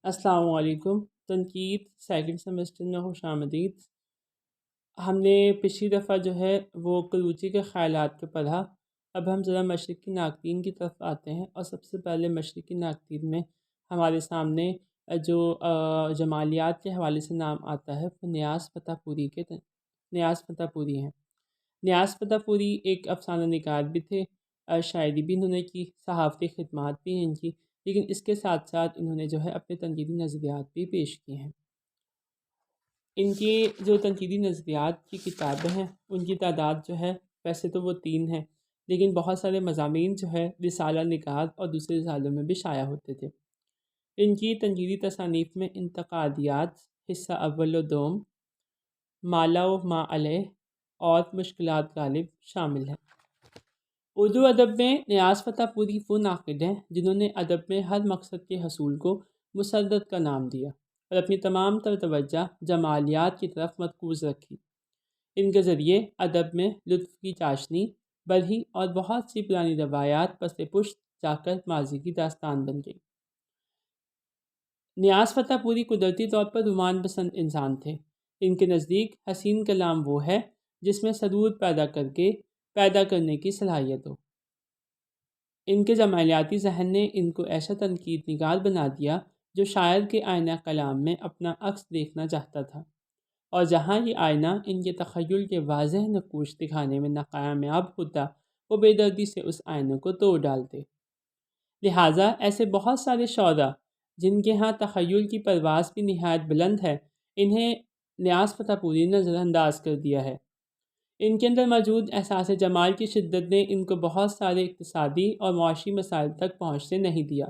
السلام علیکم۔ تنقید سیکنڈ سیمسٹر میں خوش آمدید۔ ہم نے پچھلی دفعہ جو ہے وہ کلوچی کے خیالات پہ پڑھا۔ اب ہم ذرا مشرقی ناقدین کی طرف آتے ہیں، اور سب سے پہلے مشرقی ناقدین میں ہمارے سامنے جو جمالیات کے حوالے سے نام آتا ہے وہ نیاز فتح پوری ہیں۔ نیاز فتح پوری ایک افسانہ نگار بھی تھے، شاعری بھی انہوں نے کی، صحافتی خدمات بھی ہیں ان کی، لیکن اس کے ساتھ ساتھ انہوں نے جو ہے اپنے تنقیدی نظریات بھی پیش کیے ہیں۔ ان کی جو تنقیدی نظریات کی کتابیں ہیں ان کی تعداد جو ہے ویسے تو وہ 3 ہیں، لیکن بہت سارے مضامین جو ہے رسالہ نگار اور دوسرے رسالوں میں بھی شائع ہوتے تھے۔ ان کی تنقیدی تصانیف میں انتقادیات، حصہ اول و دوم، مالا و ما علیہ اور مشکلات غالب شامل ہیں۔ اردو ادب میں نیاز فتح پوری وہ ناقد ہیں جنہوں نے ادب میں ہر مقصد کے حصول کو مسدد کا نام دیا اور اپنی تمام تر توجہ جمالیات کی طرف مرکوز رکھی۔ ان کے ذریعے ادب میں لطف کی چاشنی بڑھی اور بہت سی پرانی روایات پس پشت جا کر ماضی کی داستان بن گئی۔ نیاز فتح پوری قدرتی طور پر رومان پسند انسان تھے۔ ان کے نزدیک حسین کلام وہ ہے جس میں سرور پیدا کرنے کی صلاحیت ہو۔ ان کے جمالیاتی ذہن نے ان کو ایسا تنقید نگار بنا دیا جو شاعر کے آئینہ کلام میں اپنا عکس دیکھنا چاہتا تھا، اور جہاں یہ آئینہ ان کے تخیل کے واضح نقوش دکھانے میں ناکامیاب ہوتا، وہ بے دردی سے اس آئینہ کو توڑ ڈالتے۔ لہٰذا ایسے بہت سارے شعراء جن کے ہاں تخیل کی پرواز بھی نہایت بلند ہے، انہیں نیاز فتح پوری نے نظر انداز کر دیا ہے۔ ان کے اندر موجود احساس جمال کی شدت نے ان کو بہت سارے اقتصادی اور معاشی مسائل تک پہنچنے نہیں دیا۔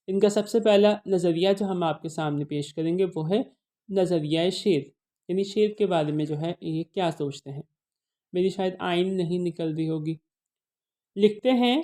ان کا سب سے پہلا نظریہ جو ہم آپ کے سامنے پیش کریں گے وہ ہے نظریہ شعر، یعنی شعر کے بارے میں جو ہے یہ کیا سوچتے ہیں۔ میری شاید آئین نہیں نکل رہی ہوگی۔ لکھتے ہیں،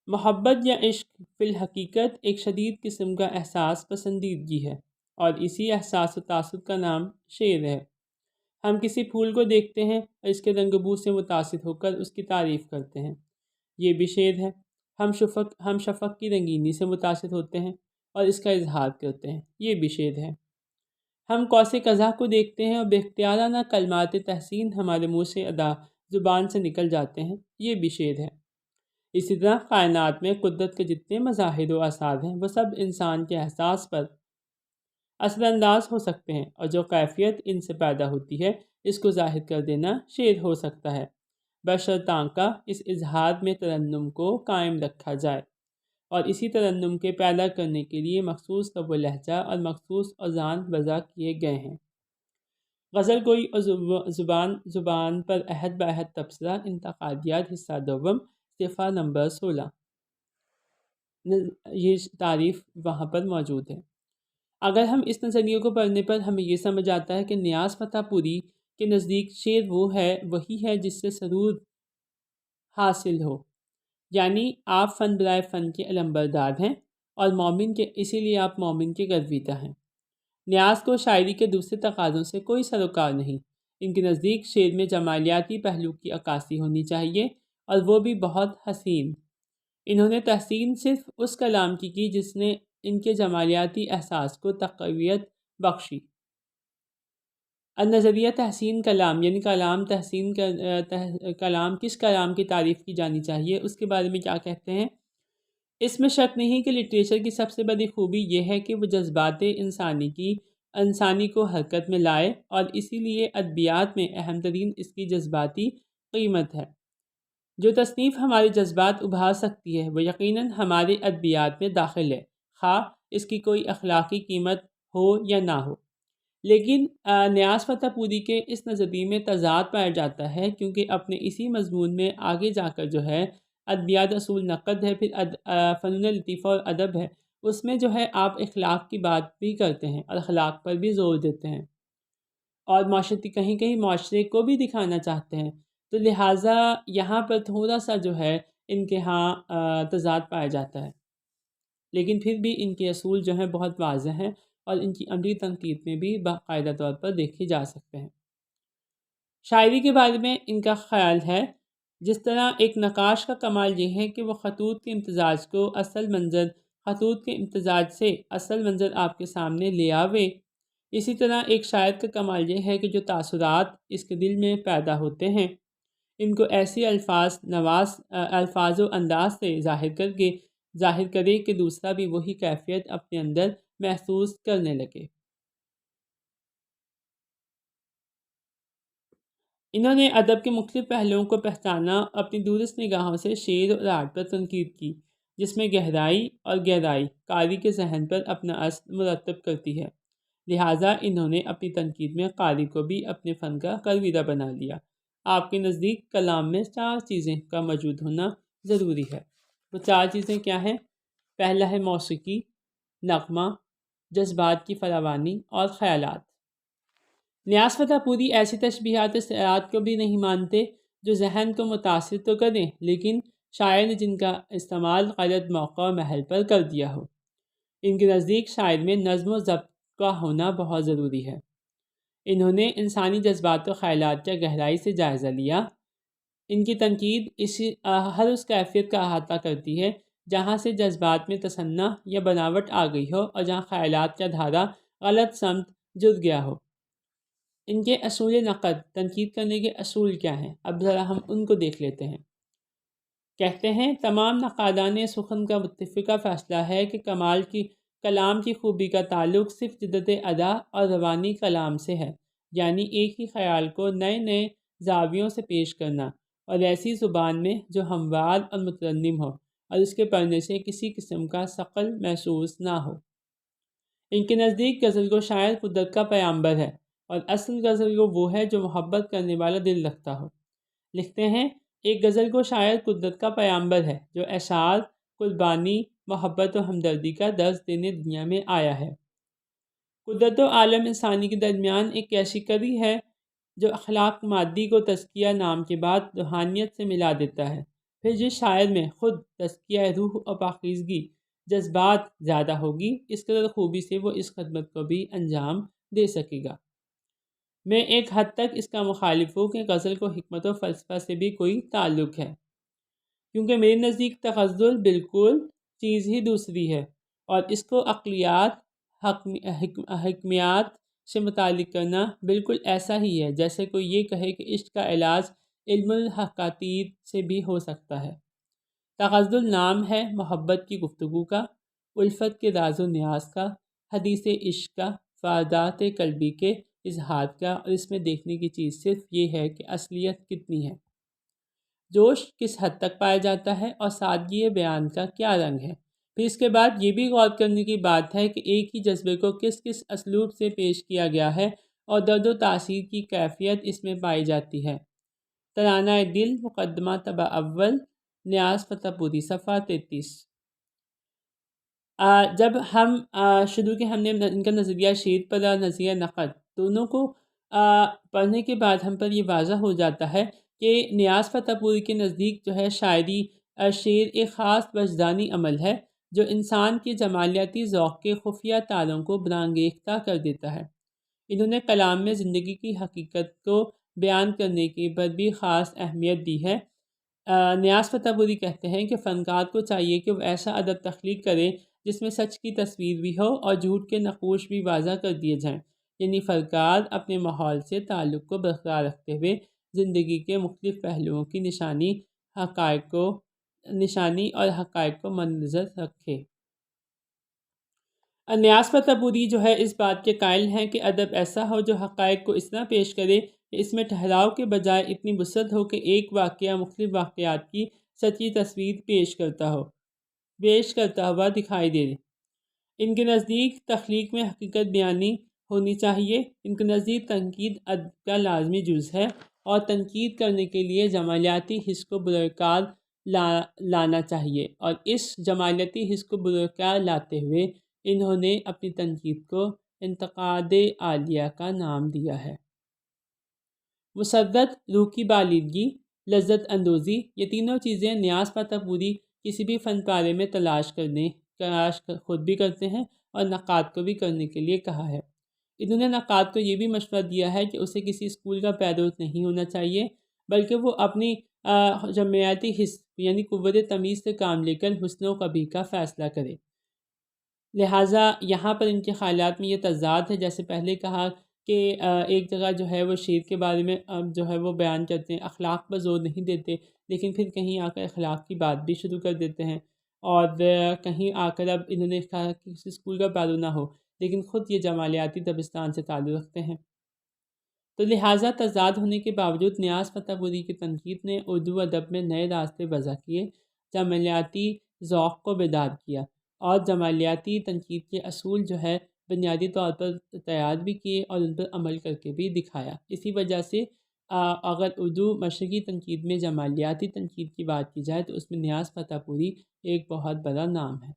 محبت یا عشق فی الحقیقت ایک شدید قسم کا احساس پسندیدگی ہے، اور اسی احساس و تاثر کا نام شعر ہے۔ ہم کسی پھول کو دیکھتے ہیں اور اس کے رنگ بو سے متاثر ہو کر اس کی تعریف کرتے ہیں، یہ بھی شعر ہے۔ ہم شفق کی رنگینی سے متاثر ہوتے ہیں اور اس کا اظہار کرتے ہیں، یہ بھی شعر ہے۔ ہم قوس قزح کو دیکھتے ہیں اور بے اختیارانہ کلمات تحسین ہمارے منہ سے ادا زبان سے نکل جاتے ہیں، یہ بھی شعر ہے۔ اسی طرح کائنات میں قدرت کے جتنے مظاہر و آثار ہیں وہ سب انسان کے احساس پر اثر انداز ہو سکتے ہیں، اور جو کیفیت ان سے پیدا ہوتی ہے اس کو ظاہر کر دینا شعر ہو سکتا ہے، بشرطانکہ اس اظہار میں ترنم کو قائم رکھا جائے، اور اسی ترنم کے پیدا کرنے کے لیے مخصوص طب و لہجہ اور مخصوص اوزان وضع کیے گئے ہیں۔ غزل گوئی اور زبان پر عہد بعہد تبصرہ، انتقادیات، حصہ دوم، صفحہ نمبر 16۔ یہ تعریف وہاں پر موجود ہے۔ اگر ہم اس نظریے کو پڑھنے پر ہمیں یہ سمجھ آتا ہے کہ نیاز فتح پوری کے نزدیک شعر وہی ہے جس سے سرور حاصل ہو، یعنی آپ فن برائے فن کے علمبردار ہیں اور اسی لیے آپ مومن کے گرویدہ ہیں۔ نیاز کو شاعری کے دوسرے تقاضوں سے کوئی سروکار نہیں۔ ان کے نزدیک شعر میں جمالیاتی پہلو کی عکاسی ہونی چاہیے، اور وہ بھی بہت حسین۔ انہوں نے تحسین صرف اس کلام کی جس نے ان کے جمالیاتی احساس کو تقویت بخشی۔ النظریہ تحسین کلام، یعنی کلام کس کلام کی تعریف کی جانی چاہیے، اس کے بارے میں کیا کہتے ہیں۔ اس میں شک نہیں کہ لٹریچر کی سب سے بڑی خوبی یہ ہے کہ وہ جذبات انسانی کو حرکت میں لائے، اور اسی لیے ادبیات میں اہم ترین اس کی جذباتی قیمت ہے۔ جو تصنیف ہمارے جذبات ابھار سکتی ہے وہ یقیناً ہمارے ادبیات میں داخل ہے، خواہ اس کی کوئی اخلاقی قیمت ہو یا نہ ہو۔ لیکن نیاز فتح پوری کے اس نظریے میں تضاد پایا جاتا ہے، کیونکہ اپنے اسی مضمون میں آگے جا کر جو ہے ادبیات اصول نقد ہے، پھر فنون لطیفہ اور ادب ہے، اس میں جو ہے آپ اخلاق کی بات بھی کرتے ہیں اور اخلاق پر بھی زور دیتے ہیں، اور معاشرتی کہیں معاشرے کو بھی دکھانا چاہتے ہیں۔ تو لہٰذا یہاں پر تھوڑا سا جو ہے ان کے ہاں تضاد پایا جاتا ہے، لیکن پھر بھی ان کے اصول جو ہیں بہت واضح ہیں اور ان کی عملی تنقید میں بھی باقاعدہ طور پر دیکھے جا سکتے ہیں۔ شاعری کے بارے میں ان کا خیال ہے، جس طرح ایک نقاش کا کمال یہ ہے کہ وہ خطوط کے امتزاج کو اصل منظر خطوط کے امتزاج سے اصل منظر آپ کے سامنے لے آوے۔ اسی طرح ایک شاعر کا کمال یہ ہے کہ جو تاثرات اس کے دل میں پیدا ہوتے ہیں ان کو ایسی الفاظ و انداز سے ظاہر کرے کہ دوسرا بھی وہی کیفیت اپنے اندر محسوس کرنے لگے۔ انہوں نے ادب کے مختلف پہلوؤں کو پہچانا، اپنی دورست نگاہوں سے شعر اور آرٹ پر تنقید کی، جس میں گہرائی قاری کے ذہن پر اپنا اثر مرتب کرتی ہے۔ لہٰذا انہوں نے اپنی تنقید میں قاری کو بھی اپنے فن کا کرویدہ بنا لیا۔ آپ کے نزدیک کلام میں 4 چیزیں کا موجود ہونا ضروری ہے۔ وہ 4 چیزیں کیا ہیں؟ پہلا ہے موسیقی، نغمہ، جذبات کی فراوانی اور خیالات۔ نیاز فتح پوری ایسی تشبیہات استعارات کو بھی نہیں مانتے جو ذہن کو متاثر تو کریں لیکن شاعر نے جن کا استعمال غلط موقع و محل پر کر دیا ہو۔ ان کے نزدیک شاعر میں نظم و ضبط کا ہونا بہت ضروری ہے۔ انہوں نے انسانی جذبات و خیالات کا گہرائی سے جائزہ لیا۔ ان کی تنقید ہر اس کیفیت کا احاطہ کرتی ہے جہاں سے جذبات میں تصنع یا بناوٹ آ گئی ہو اور جہاں خیالات کا دھارا غلط سمت جد گیا ہو۔ ان کے اصول نقد، تنقید کرنے کے اصول کیا ہیں؟ اب ذرا ہم ان کو دیکھ لیتے ہیں۔ کہتے ہیں تمام نقادان سخن کا متفقہ فیصلہ ہے کہ کلام کی خوبی کا تعلق صرف جدت ادا اور روانی کلام سے ہے، یعنی ایک ہی خیال کو نئے زاویوں سے پیش کرنا اور ایسی زبان میں جو ہموار اور مترنم ہو اور اس کے پڑھنے سے کسی قسم کا ثقل محسوس نہ ہو۔ ان کے نزدیک غزل گو شاعر قدرت کا پیامبر ہے اور اصل غزل گو وہ ہے جو محبت کرنے والا دل رکھتا ہو۔ لکھتے ہیں ایک غزل گو شاعر قدرت کا پیامبر ہے جو اشعار، قربانی، محبت و ہمدردی کا درس دینے دنیا میں آیا ہے۔ قدرت و عالم انسانی کے درمیان ایک ایسی کڑی ہے جو اخلاق مادی کو تزکیہ نام کے بعد روحانیت سے ملا دیتا ہے۔ پھر جس شاعر میں خود تزکیہ روح و پاکیزگی جذبات زیادہ ہوگی اس قدر خوبی سے وہ اس خدمت کو بھی انجام دے سکے گا۔ میں ایک حد تک اس کا مخالف ہوں کہ غزل کو حکمت و فلسفہ سے بھی کوئی تعلق ہے، کیونکہ میرے نزدیک تغزل بالکل چیز ہی دوسری ہے اور اس کو عقلیات، حکمیات سے متعلق کرنا بالکل ایسا ہی ہے جیسے کوئی یہ کہے کہ عشق کا علاج علم الحقاتیر سے بھی ہو سکتا ہے۔ تغزل نام ہے محبت کی گفتگو کا، الفت کے راز و نیاز کا، حدیث عشق کا، فادات قلبی کے اظہار کا، اور اس میں دیکھنے کی چیز صرف یہ ہے کہ اصلیت کتنی ہے، جوش کس حد تک پایا جاتا ہے اور سادگی بیان کا کیا رنگ ہے۔ پھر اس کے بعد یہ بھی غور کرنے کی بات ہے کہ ایک ہی جذبے کو کس اسلوب سے پیش کیا گیا ہے اور درد و تاثیر کی کیفیت اس میں پائی جاتی ہے۔ ترانہ دل، مقدمہ طبع اول، نیاز فتح پوری، صفحہ 33۔ جب ہم ہم نے ان کا نظریہ شعر پڑھا، نظریہ نقد، دونوں کو پڑھنے کے بعد ہم پر یہ واضح ہو جاتا ہے کہ نیاز فتح پوری کے نزدیک جو ہے شعر ایک خاص وجدانی عمل ہے جو انسان کے جمالیاتی ذوق کے خفیہ تاروں کو برانگیختہ کر دیتا ہے۔ انہوں نے کلام میں زندگی کی حقیقت کو بیان کرنے کی پر بھی خاص اہمیت دی ہے۔ نیاز فتح پوری کہتے ہیں کہ فنکار کو چاہیے کہ وہ ایسا ادب تخلیق کرے جس میں سچ کی تصویر بھی ہو اور جھوٹ کے نقوش بھی واضح کر دیے جائیں، یعنی فنکار اپنے ماحول سے تعلق کو برقرار رکھتے ہوئے زندگی کے مختلف پہلوؤں کی نشانی اور حقائق کو مدنظر رکھے۔ نیاز فتح پوری جو ہے اس بات کے قائل ہیں کہ ادب ایسا ہو جو حقائق کو اس طرح پیش کرے کہ اس میں ٹھہراؤ کے بجائے اتنی وسعت ہو کہ ایک واقعہ مختلف واقعات کی سچی تصویر پیش کرتا ہوا دکھائی دے۔ ان کے نزدیک تخلیق میں حقیقت بیانی ہونی چاہیے۔ ان کے نزدیک تنقید ادب کا لازمی جز ہے اور تنقید کرنے کے لیے جمالیاتی حس کو بروئے لانا چاہیے، اور اس جمالیاتی حس کو بروئے لاتے ہوئے انہوں نے اپنی تنقید کو انتقاد عالیہ کا نام دیا ہے۔ مسرت، روح کی بالیدگی، لذت اندوزی، یہ تینوں چیزیں نیاز فتح پوری کسی بھی فن پارے میں تلاش خود بھی کرتے ہیں اور نقاد کو بھی کرنے کے لیے کہا ہے۔ انہوں نے نقاد کو یہ بھی مشورہ دیا ہے کہ اسے کسی اسکول کا پیرو نہیں ہونا چاہیے بلکہ وہ اپنی جمالیاتی حس یعنی قوت تمیز سے کام لے کر حسن و قبیح کا فیصلہ کرے۔ لہٰذا یہاں پر ان کے خیالات میں یہ تضاد ہے، جیسے پہلے کہا کہ ایک جگہ جو ہے وہ شعر کے بارے میں جو ہے وہ بیان کرتے ہیں، اخلاق پر زور نہیں دیتے، لیکن پھر کہیں آ کر اخلاق کی بات بھی شروع کر دیتے ہیں، اور کہیں آ کر اب انہوں نے کہا کہ کسی اسکول کا پیرو نہ ہو، لیکن خود یہ جمالیاتی دبستان سے تعلق رکھتے ہیں۔ تو لہٰذا تضاد ہونے کے باوجود نیاز فتح پوری کی تنقید نے اردو ادب میں نئے راستے وضع کیے، جمالیاتی ذوق کو بیدار کیا، اور جمالیاتی تنقید کے اصول جو ہے بنیادی طور پر تیار بھی کیے اور ان پر عمل کر کے بھی دکھایا۔ اسی وجہ سے اگر اردو مشرقی تنقید میں جمالیاتی تنقید کی بات کی جائے تو اس میں نیاز فتح پوری ایک بہت بڑا نام ہے۔